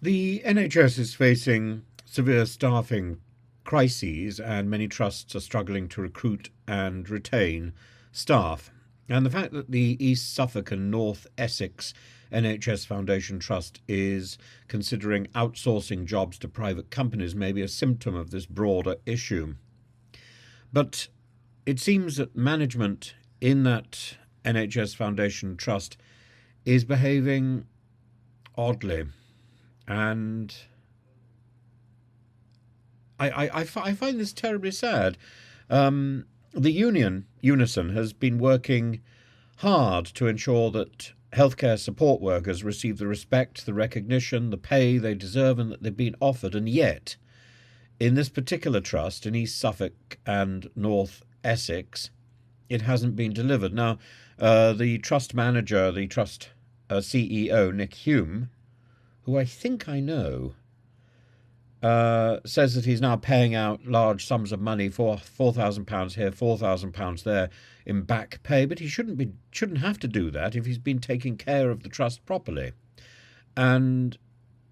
The NHS is facing severe staffing crises, and many trusts are struggling to recruit and retain staff. And the fact that the East Suffolk and North Essex NHS Foundation Trust is considering outsourcing jobs to private companies may be a symptom of this broader issue. But it seems that management in that NHS Foundation Trust is behaving oddly. And I find this terribly sad. The union, Unison, has been working hard to ensure that healthcare support workers receive the respect, the recognition, the pay they deserve and that they've been offered. And yet, in this particular trust, in East Suffolk and North Essex, it hasn't been delivered. Now, the trust manager, the trust CEO, Nick Hume, who I think I know, says that he's now paying out large sums of money for £4,000 here, £4,000 there in back pay, but he shouldn't have to do that if he's been taking care of the trust properly. And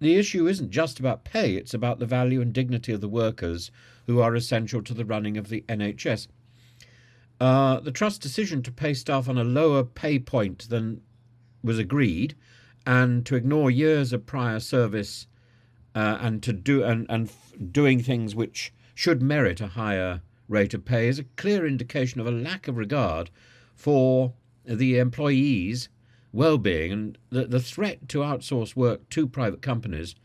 the issue isn't just about pay; it's about the value and dignity of the workers who are essential to the running of the NHS. The trust's decision to pay staff on a lower pay point than was agreed, and to ignore years of prior service and to do and doing things which should merit a higher rate of pay is a clear indication of a lack of regard for the employees' well-being, and the threat to outsource work to private companies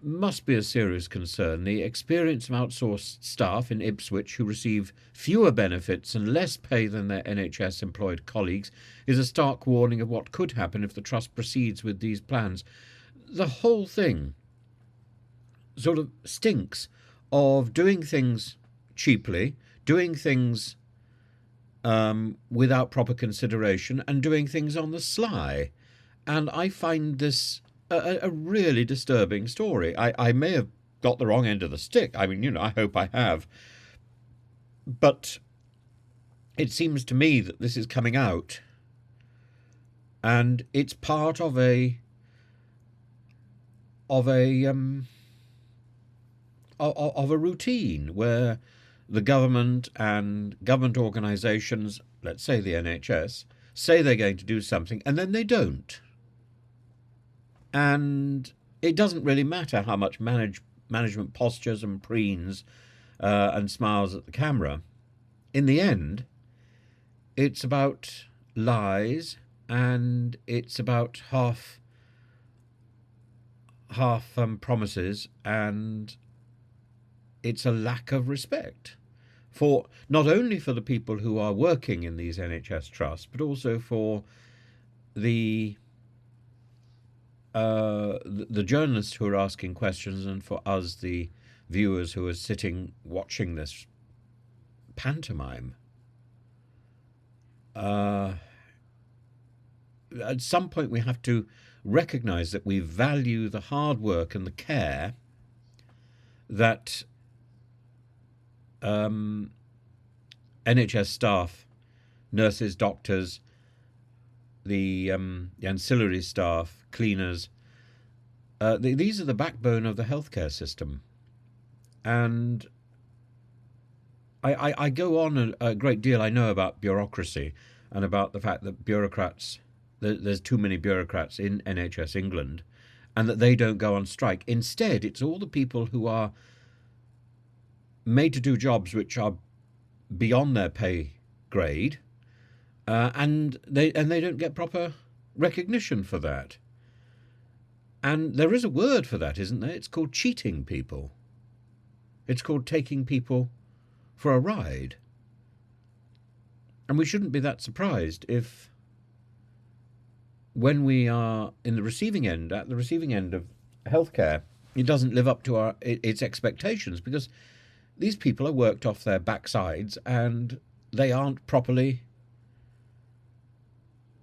must be a serious concern. The experience of outsourced staff in Ipswich who receive fewer benefits and less pay than their NHS employed colleagues is a stark warning of what could happen if the trust proceeds with these plans. The whole thing sort of stinks of doing things cheaply, doing things without proper consideration, and doing things on the sly. And I find this a really disturbing story. I may have got the wrong end of the stick. I mean, I hope I have. But it seems to me that this is coming out, and it's part of a of a of a routine where the government and government organisations, let's say the NHS, say they're going to do something and then they don't. And it doesn't really matter how much management postures and preens and smiles at the camera. In the end, it's about lies, and it's about half promises, and it's a lack of respect for not only for the people who are working in these NHS trusts, but also for the journalists who are asking questions, and for us, the viewers who are sitting watching this pantomime. At some point, we have to recognise that we value the hard work and the care that NHS staff, nurses, doctors, the ancillary staff, cleaners, these are the backbone of the healthcare system. And I go on a great deal. I know about bureaucracy and about the fact that there's too many bureaucrats in NHS England, and that they don't go on strike. Instead, it's all the people who are made to do jobs which are beyond their pay grade, and they don't get proper recognition for that. And there is a word for that, isn't there? It's called cheating people. It's called taking people for a ride. And we shouldn't be that surprised if, when we are in the receiving end, at the receiving end of healthcare, it doesn't live up to its expectations, because these people are worked off their backsides, and they aren't properly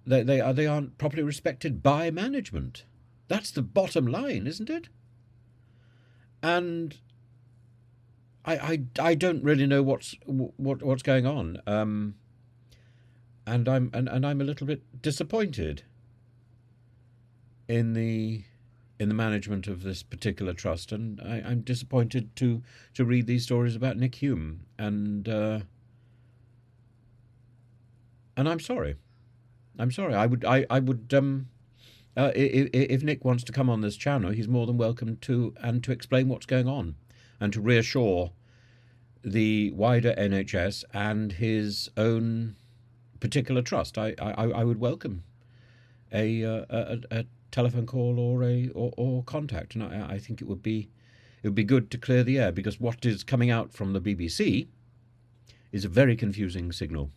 they aren't properly respected by management. That's the bottom line, isn't it? And I don't really know what's going on, and I'm a little bit disappointed in the in the management of this particular trust, and I'm disappointed to read these stories about Nick Hume, and I'm sorry. I'm sorry. I would if Nick wants to come on this channel, he's more than welcome to explain what's going on, and to reassure the wider NHS and his own particular trust. I would welcome a telephone call or contact, and I think it would be good to clear the air, because what is coming out from the BBC is a very confusing signal.